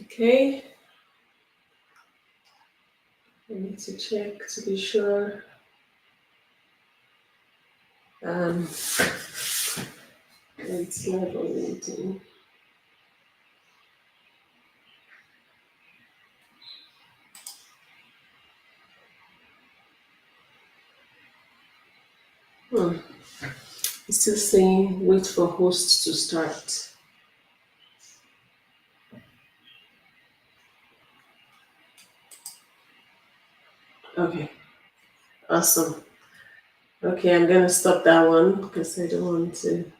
Okay, I need to check to be sure. Um, it's live on LinkedIn. Hmm. It's still saying wait for host to start. Okay, awesome. Okay, I'm gonna stop that one because I don't want to.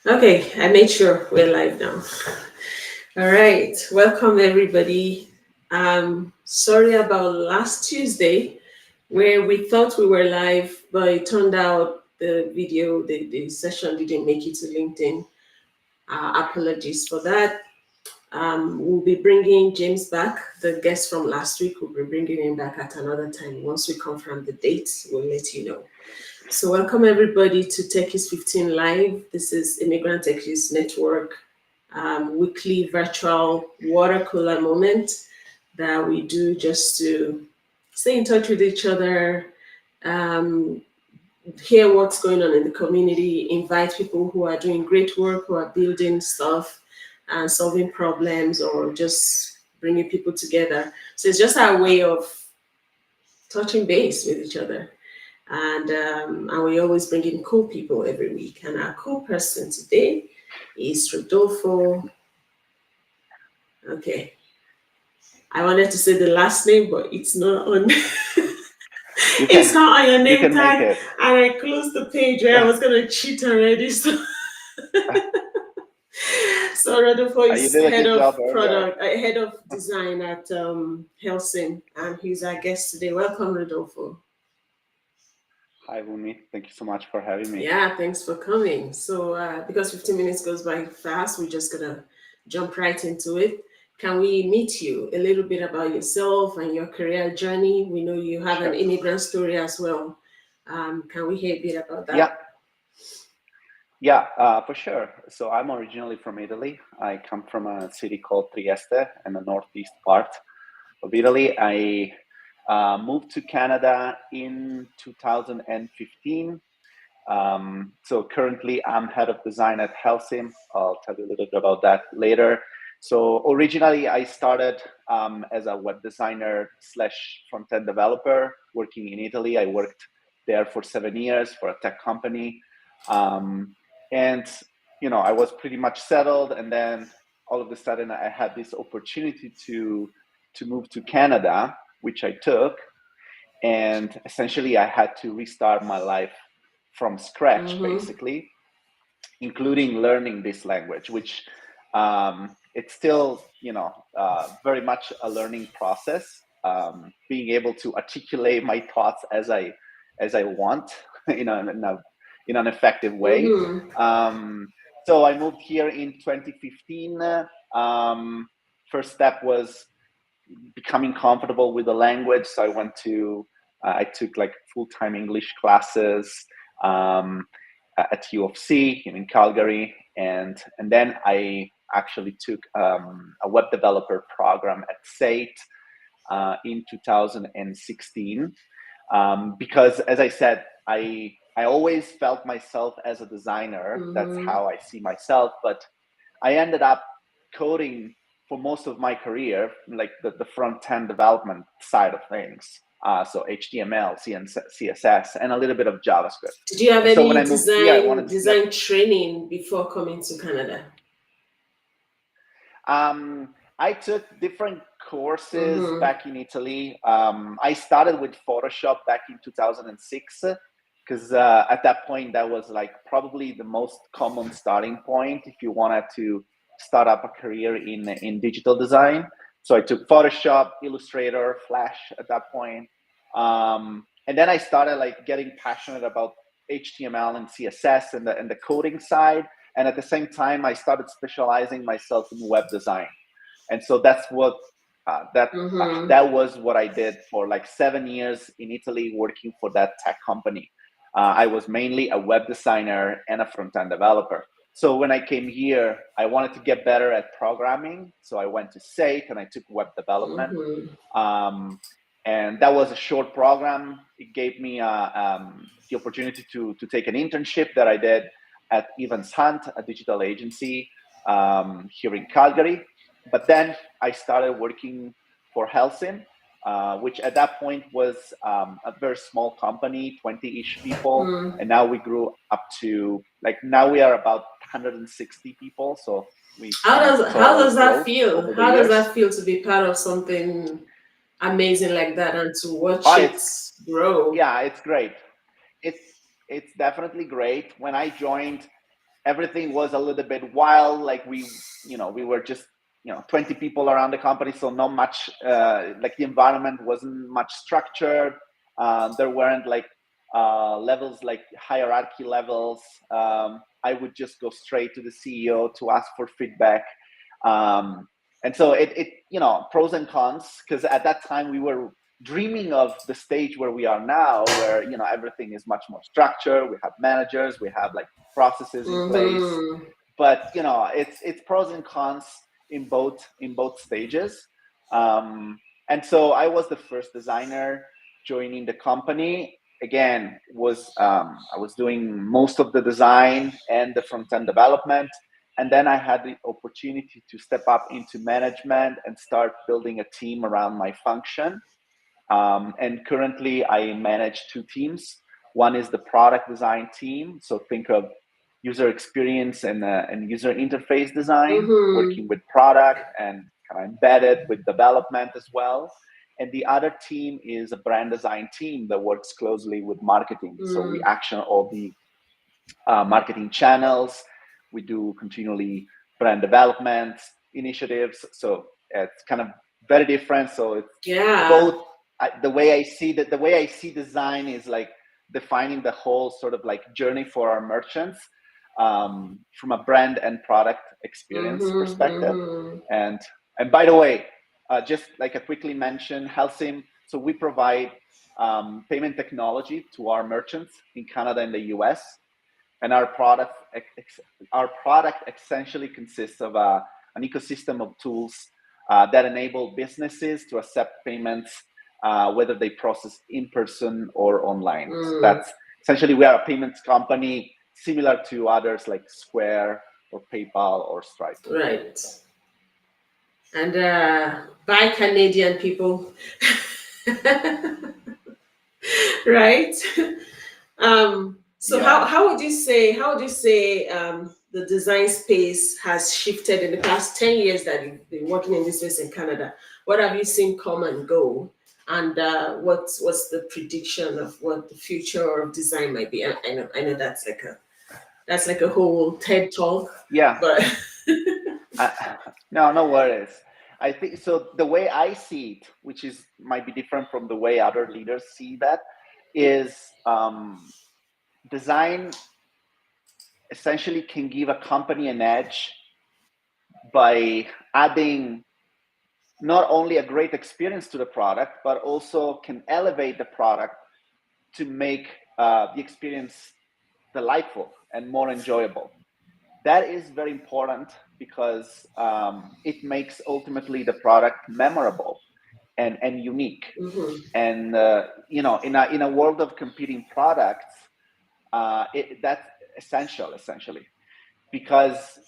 Okay, I made sure we're live now. All right, welcome everybody. Sorry about last Tuesday where we thought we were live, but it turned out the session didn't make it to LinkedIn. Apologies for that. We'll be bringing James back, the guest from last week. We'll be bringing him back at another time. Once we confirm the date, we'll let you know. So, welcome everybody to Techies 15 Live. This is Immigrant Techies Network weekly virtual water cooler moment that we do just to stay in touch with each other, um, hear what's going on in the community, invite people who are doing great work, who are building stuff and solving problems, or just bringing people together. So it's just our way of touching base with each other. And we always bring in cool people every week. And our cool person today is Rodolfo. Okay. I wanted to say the last name, but it's not on. It's not on your You name can make tag, it. and I closed the page where I was gonna cheat already. So, so Rodolfo You is did a head good job of earlier. product, head of design at Helcim, and he's our guest today. Welcome, Rodolfo. Hi, Wunmi. Thank you so much for having me. Yeah, thanks for coming. So, because 15 minutes goes by fast, we're just gonna jump right into it. Can we meet you a little bit about yourself and your career journey? We know you have an Sure. immigrant story as well. Can we hear a bit about Yeah, that? yeah, for sure. So I'm originally from Italy. I come from a city called Trieste in the northeast part of Italy. I moved to Canada in 2015. So currently I'm head of design at Helcim. I'll tell you a little bit about that later. So originally I started as a web designer slash front-end developer working in Italy. I worked there for 7 years for a tech company. And, I was pretty much settled. And then all of a sudden I had this opportunity to move to Canada, which I took. And essentially I had to restart my life from scratch, Mm-hmm. basically, including learning this language, which it's still, very much a learning process. Being able to articulate my thoughts as I want, in an effective way. Mm-hmm. So I moved here in 2015. First step was becoming comfortable with the language. So I took like full-time English classes um, at U of C in Calgary, and then I actually took a web developer program at SAIT in 2016 because, as I said, I always felt myself as a designer. That's Mm-hmm. how I see myself, but I ended up coding for most of my career, like the front end development side of things. So HTML, CSS, and a little bit of JavaScript. Did you have And so when any I moved here, I wanted to get. design training before coming to Canada? I took different courses Mm-hmm. back in Italy. I started with Photoshop back in 2006 because at that point that was like probably the most common starting point if you wanted to start up a career in digital design. So I took Photoshop, Illustrator, Flash at that point. And then I started like getting passionate about HTML and CSS and the coding side. And at the same time, I started specializing myself in web design. And so that's what Mm-hmm. that was what I did for like 7 years in Italy, working for that tech company. I was mainly a web designer and a front end developer. So when I came here, I wanted to get better at programming. So I went to SAIT and I took web development. And that was a short program. It gave me the opportunity to take an internship that I did at Evans Hunt, a digital agency here in Calgary. But then I started working for Helcim, which at that point was a very small company, 20-ish people. And now we grew up to, like, now we are about 160 people. So we how does that feel? How does that feel to be part of something amazing like that and to watch it grow? Yeah, it's great. It's definitely great. When I joined, everything was a little bit wild. Like we were just 20 people around the company, so not much. Like the environment wasn't much structured. There weren't like levels, like hierarchy levels. I would just go straight to the CEO to ask for feedback. And so it pros and cons, because at that time we were dreaming of the stage where we are now, where everything is much more structured. We have managers, we have like processes in place, but it's pros and cons in both stages. And so I was the first designer joining the company. Again, I was doing most of the design and the front-end development. And then I had the opportunity to step up into management and start building a team around my function. And currently I manage two teams. One is the product design team. So think of user experience and user interface design, working with product and kind of embedded with development as well. And the other team is a brand design team that works closely with marketing. So we action all the marketing channels. We do continually brand development initiatives. So it's kind of very different. So it's both. The way I see design is like defining the whole sort of like journey for our merchants from a brand and product experience perspective. And by the way, just like I quickly mentioned, Helcim. So we provide payment technology to our merchants in Canada and the US. And our product essentially consists of an ecosystem of tools that enable businesses to accept payments, whether they process in person or online. So that's essentially, we are a payments company similar to others like Square or PayPal or Stripe. Right. And by Canadian people. Right. So how would you say the design space has shifted in the past 10 years that you've been working in this space in Canada? What have you seen come and go? And what's the prediction of what the future of design might be? I know that's like a whole TED talk. Yeah. But no worries. I think so. The way I see it, which might be different from the way other leaders see that, is design essentially can give a company an edge by adding not only a great experience to the product, but also can elevate the product to make the experience delightful and more enjoyable. That is very important because it makes ultimately the product memorable and unique. And in a world of competing products, that's essentially, because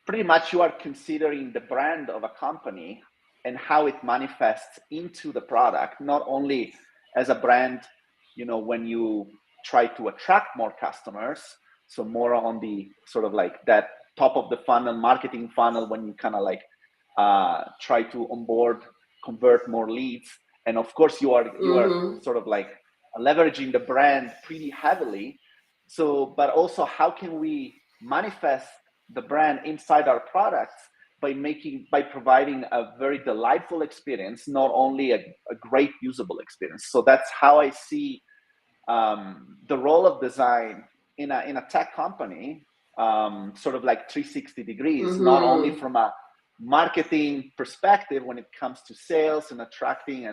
pretty much you are considering the brand of a company and how it manifests into the product, not only as a brand, when you try to attract more customers, so more on the sort of like that top of the funnel, marketing funnel, when you kind of like try to convert more leads. And of course you are sort of like leveraging the brand pretty heavily. So, but also how can we manifest the brand inside our products by providing a very delightful experience, not only a great usable experience. So that's how I see the role of design in a tech company, sort of like 360 degrees, not only from a marketing perspective when it comes to sales and attracting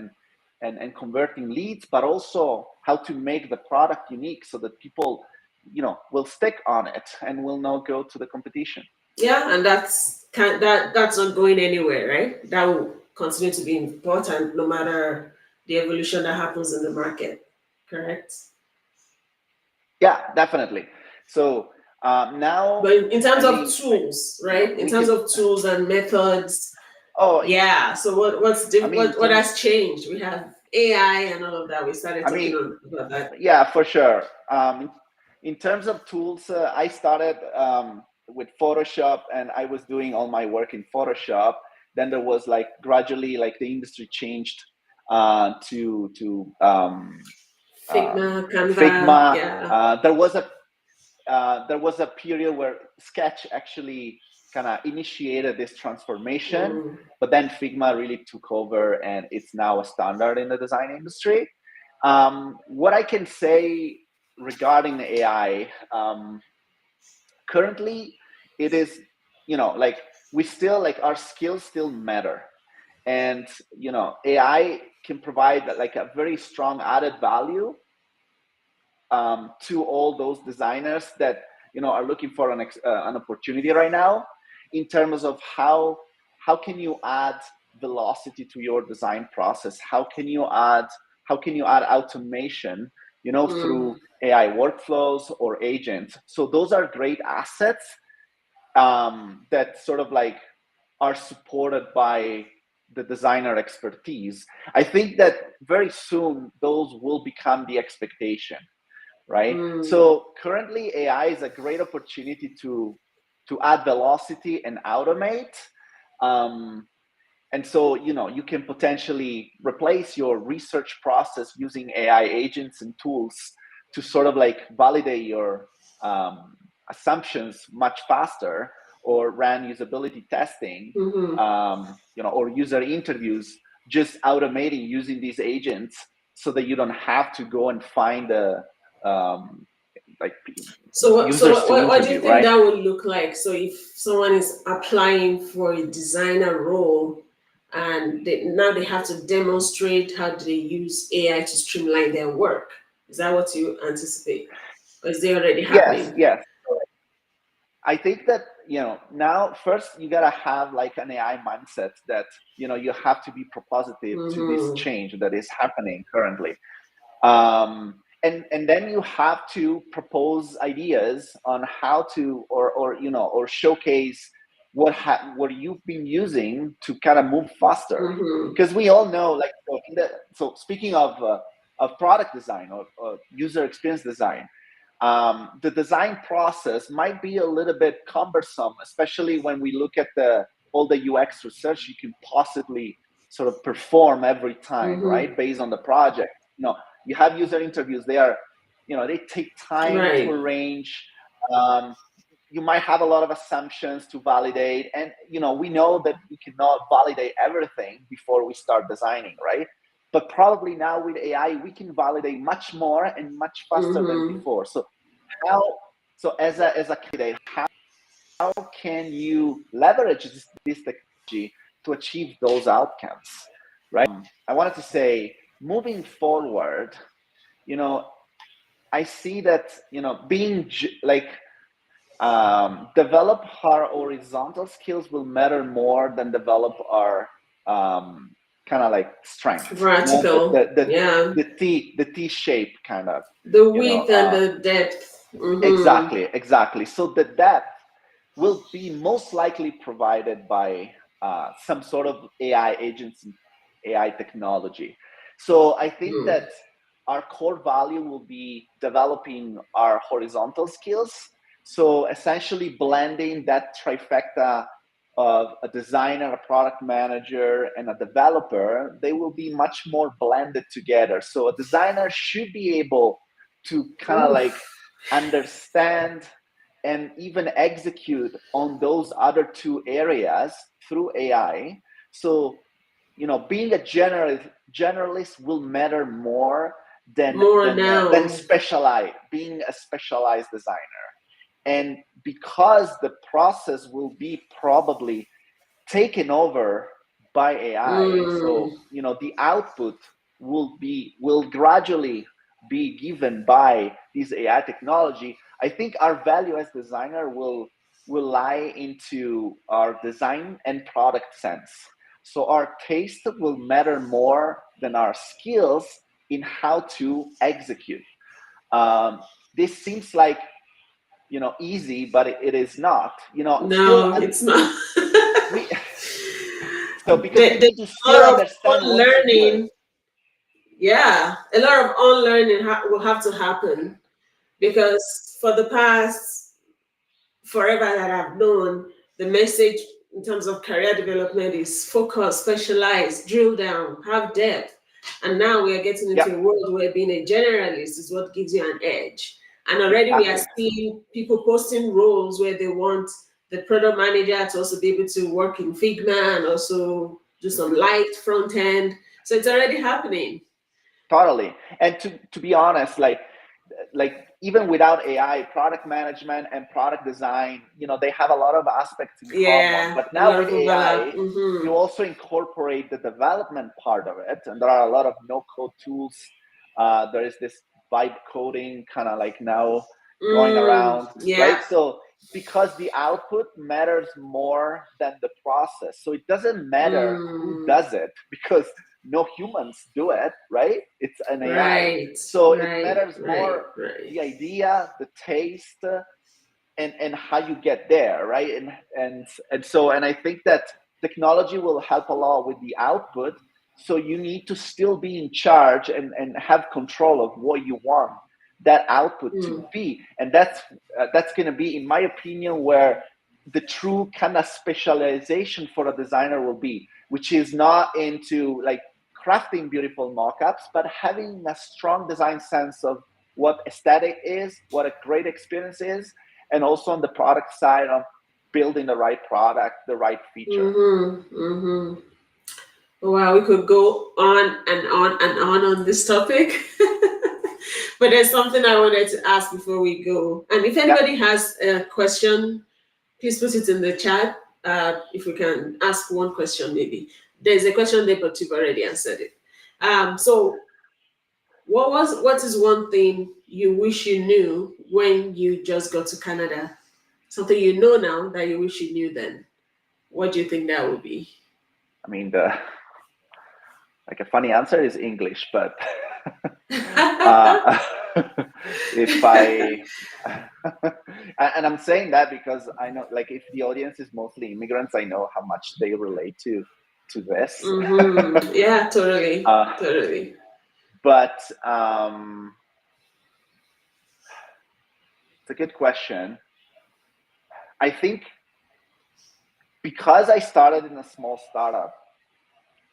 and converting leads, but also how to make the product unique so that people will stick on it and will not go to the competition. Yeah, and that's not going anywhere, right? That will continue to be important no matter the evolution that happens in the market. Correct. Yeah, definitely. So now, But in terms I of mean, tools, right? In we terms could. of tools and methods, Oh, yeah. So I mean, what has changed? We have AI and all of that. We started I talking mean, about that. yeah, for sure. In terms of tools, I started with Photoshop, and I was doing all my work in Photoshop. Then there was like gradually, like the industry changed to Figma, Canva, Figma. yeah. There was a period where Sketch actually kind of initiated this transformation, Mm. but then Figma really took over, and it's now a standard in the design industry. What I can say regarding AI, currently, it is, like we still, like our skills still matter, and AI can provide like a very strong added value to all those designers that are looking for an opportunity right now, in terms of how can you add velocity to your design process, how can you add automation Mm. through AI workflows or agents. So those are great assets that sort of like are supported by the designer expertise. I think that very soon those will become the expectation, right? Mm. So currently AI is a great opportunity to add velocity and automate. And so you can potentially replace your research process using AI agents and tools to sort of like validate your assumptions much faster, or run usability testing, Mm-hmm. or user interviews, just automating using these agents, so that you don't have to go and find like So users to what do you interview, think right? that would look like? So if someone is applying for a designer role and now they have to demonstrate how do they use AI to streamline their work, is that what you anticipate, or is it already Yes, happening? yes. I think that now first you gotta have like an AI mindset, that you have to be propositive to this Mm-hmm. change that is happening currently, and then you have to propose ideas on how to, or showcase what you've been using to kind of move faster, Mm-hmm. because we all know, like, so speaking of product design, or user experience design, the design process might be a little bit cumbersome, especially when we look at all the UX research you can possibly sort of perform every time, Mm-hmm. right? Based on the project. You have user interviews. They take time to Right. arrange. Um, you might have a lot of assumptions to validate, and we know that we cannot validate everything before we start designing, right? But probably now with AI, we can validate much more and much faster than Mm-hmm. before. So how so as a candidate, how can you leverage this technology to achieve those outcomes, right? I wanted to say, moving forward, I see that being like develop our horizontal skills will matter more than develop our kind of like strength, Vertical, yeah. the T shape kind of, The you know width and uh, the depth. Mm-hmm. exactly. So the depth will be most likely provided by some sort of AI agents and AI technology. So I think Mm. that our core value will be developing our horizontal skills. So essentially blending that trifecta of a designer, a product manager, and a developer, they will be much more blended together. So a designer should be able to kind of like Oof. understand and even execute on those other two areas through AI. So, being a generalist will matter more than More than now. specialized, being a specialized designer. And because the process will be probably taken over by AI, Mm. so the output will gradually be given by this AI technology. I think our value as designer will lie into our design and product sense. So our taste will matter more than our skills in how to execute. This seems like, easy, but it is not. Still, No, it's not. we so because we There's need to a still lot of understand what to do it. unlearning. Yeah, a lot of unlearning will have to happen because for the past forever that I've known, the message in terms of career development is focus, specialize, drill down, have depth. And now we are getting Yeah, into a world where being a generalist is what gives you an edge. And already we are exactly. seeing people posting roles where they want the product manager to also be able to work in Figma and also do some Mhm. light front end. So it's already happening. Totally. And to be honest, like even without AI, product management and product design, they have a lot of aspects in common. Yeah, But a now lot with of overlap. AI, you also incorporate the development part of it, and there are a lot of no-code tools. There is this vibe coding kind of like now going around, Yeah. right? So because the output matters more than the process, so it doesn't matter who Mm, does it because no humans do it, right? It's an AI. right, So it right, matters right, more right. the idea, the taste, and how you get there, right? And I think that technology will help a lot with the output. So you need to still be in charge and have control of what you want that output to Mm, be, and that's going to be, in my opinion, where the true kind of specialization for a designer will be, which is not into like crafting beautiful mock-ups, but having a strong design sense of what aesthetic is, what a great experience is, and also on the product side of building the right product, the right feature. mm-hmm. Wow, we could go on and on and on this topic. But there's something I wanted to ask before we go. And if Yeah. anybody has a question, please put it in the chat. If we can ask one question, maybe. There's a question there, but you've already answered it. So what is one thing you wish you knew when you just got to Canada? Something you know now that you wish you knew then. What do you think that would be? I mean, the like a funny answer is English, but uh, if I and I'm saying that because I know, like, if the audience is mostly immigrants, I know how much they relate to this. Yeah, totally, uh, totally. but it's a good question. I think because I started in a small startup,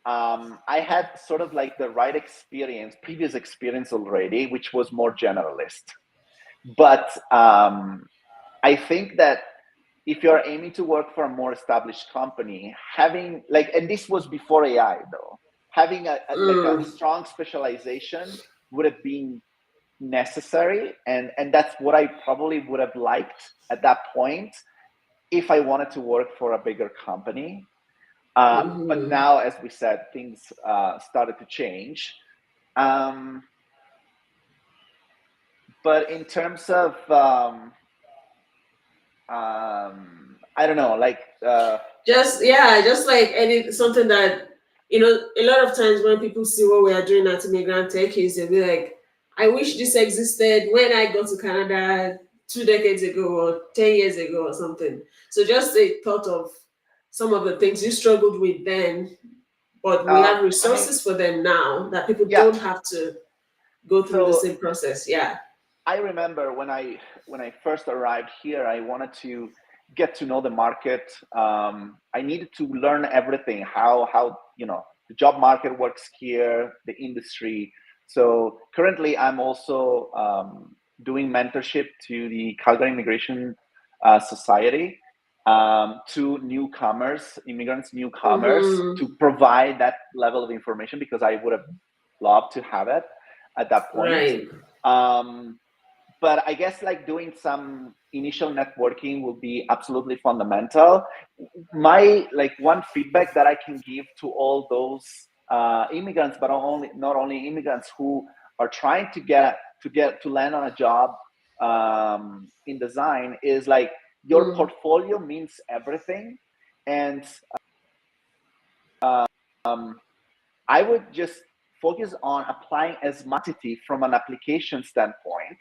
I had sort of like the right previous experience already, which was more generalist. But I think that if you're aiming to work for a more established company, having like, and this was before AI though, having like a Mm, strong specialization would have been necessary, and that's what I probably would have liked at that point if I wanted to work for a bigger company. But mhm. now, as we said, things started to change. Um, but in terms of, I don't know, like, Just yeah, just like any something that a lot of times when people see what we are doing at Immigrant Techies, they'll be like, "I wish this existed when I got to Canada 2 decades ago or 10 years ago or something." So just a thought of some of the things you struggled with then, but we have I mean, resources for them now that people yeah. don't have to go through the So same process. Yeah. I remember when I first arrived here, I wanted to get to know the market. I needed to learn everything, how the job market works here, the industry. So currently, I'm also doing mentorship to the Calgary Immigration Society, to newcomers, immigrants, newcomers, Mm-hmm. to provide that level of information because I would have loved to have it at that point. Right. Um, but I guess like doing some initial networking will be absolutely fundamental. My like one feedback that I can give to all those immigrants, but not only immigrants who are trying to get to land on a job in design is like your portfolio means everything. And I would just focus on applying as much from an application standpoint,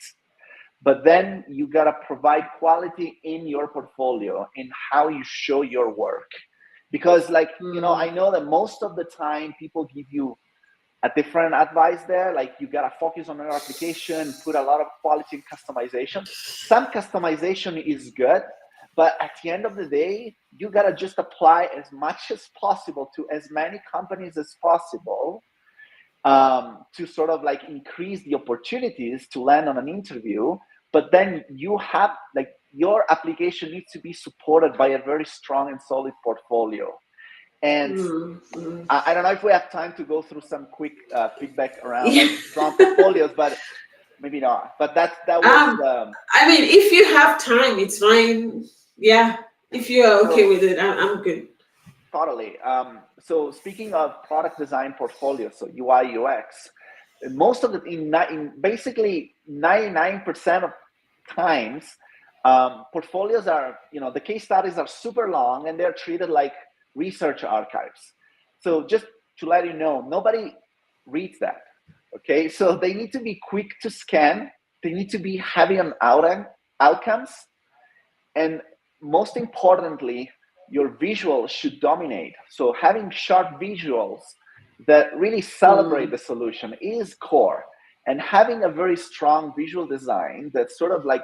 but then you got to provide quality in your portfolio in how you show your work. Because like, you know, I know that most of the time people give you a different advice there. Like you got to focus on your application, put a lot of quality and customization. Some customization is good, but at the end of the day, you got to just apply as much as possible to as many companies as possible, to sort of like increase the opportunities to land on an interview. But then you have like your application needs to be supported by a very strong and solid portfolio. And I don't know if we have time to go through some quick feedback around like strong portfolios, but maybe not. But that was. I mean, if you have time, it's fine. Yeah, if you are okay with it, I'm good. Totally. So speaking of product design portfolios, so UI UX, most of the in basically 99% of times, portfolios are, you know, the case studies are super long and they're treated like research archives. So just to let you know, nobody reads that. Okay, so they need to be quick to scan. They need to be heavy on outcomes, and most importantly, your visuals should dominate. So having sharp visuals that really celebrate the solution is core. And having a very strong visual design that sort of like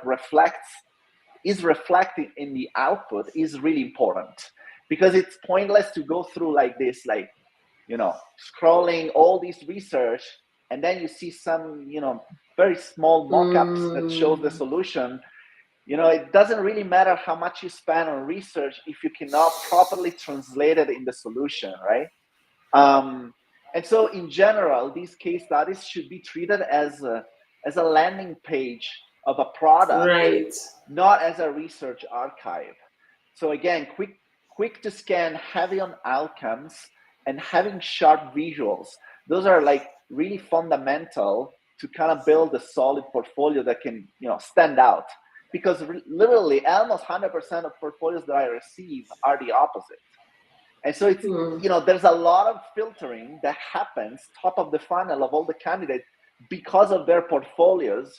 is reflected in the output is really important, because it's pointless to go through like this, like, you know, scrolling all these research, and then you see some, you know, very small mock-ups that show the solution. You know, it doesn't really matter how much you spend on research if you cannot properly translate it in the solution, right? And so in general, these case studies should be treated as a landing page of a product, right, not as a research archive. So again, quick to scan, heavy on outcomes, and having sharp visuals. Those are like really fundamental to kind of build a solid portfolio that can, you know, stand out. Because literally almost 100% of portfolios that I receive are the opposite. And so it's, you know, there's a lot of filtering that happens top of the funnel of all the candidates because of their portfolios.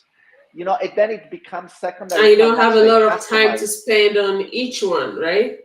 You know, then it becomes secondary. And you don't have a lot of time to spend on each one, right?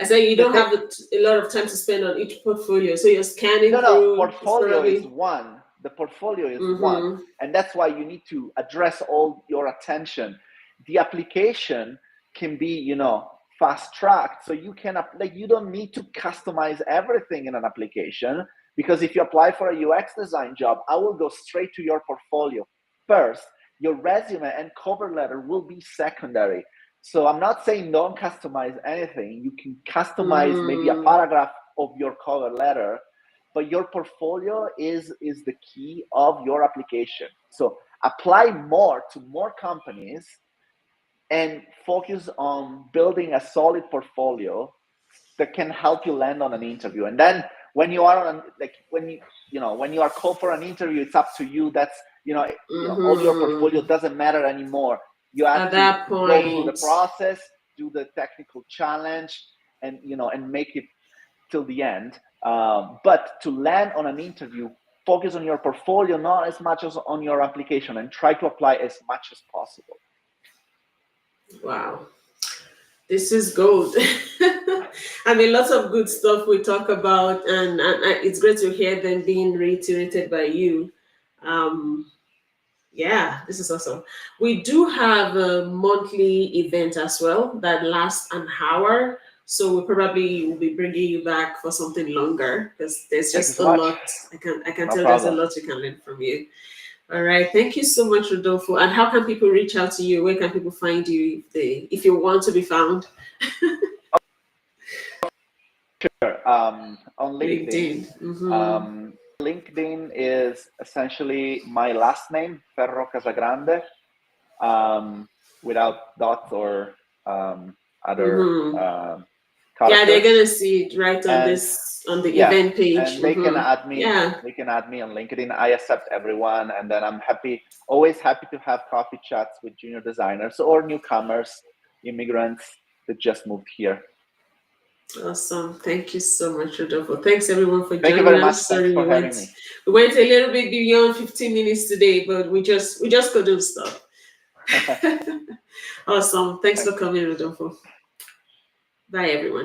I said you don't have a lot of time to spend on each portfolio, so you're scanning through. No, portfolio is one. The portfolio is one, and that's why you need to address all your attention. The application can be, you know, fast tracked, so you can like, you don't need to customize everything in an application, because if you apply for a UX design job, I will go straight to your portfolio first. Your resume and cover letter will be secondary. So I'm not saying don't customize anything. You can customize maybe a paragraph of your cover letter, but your portfolio is the key of your application. So apply more to more companies and focus on building a solid portfolio that can help you land on an interview. And then when you are on, like, when you are called for an interview, it's up to you. That's, you know, all your portfolio doesn't matter anymore. You have to go through the process, do the technical challenge, and, you know, and make it till the end. But to land on an interview, focus on your portfolio, not as much as on your application, and try to apply as much as possible. Wow, this is gold. I mean, lots of good stuff we talk about, and it's great to hear them being reiterated by you. Yeah, this is awesome. We do have a monthly event as well that lasts an hour. So we probably will be bringing you back for something longer, because there's just a lot. I can tell there's a lot you can learn from you. All right. Thank you so much, Rodolfo. And how can people reach out to you? Where can people find you if you want to be found? Sure. On LinkedIn. LinkedIn is essentially my last name, Ferro Casagrande, without dots or other characters. Yeah, they're gonna see it right on this on the Yeah, event page. and they can add me. Yeah. They can add me on LinkedIn. I accept everyone, and then I'm always happy to have coffee chats with junior designers or newcomers, immigrants that just moved here. Awesome. Thank you so much, Rodolfo. Thanks everyone for Thank you joining very much. us. Thanks Sorry for having me. we went a little bit beyond 15 minutes today, but we just couldn't stop. Awesome. Thanks for coming, Rodolfo. Bye everyone.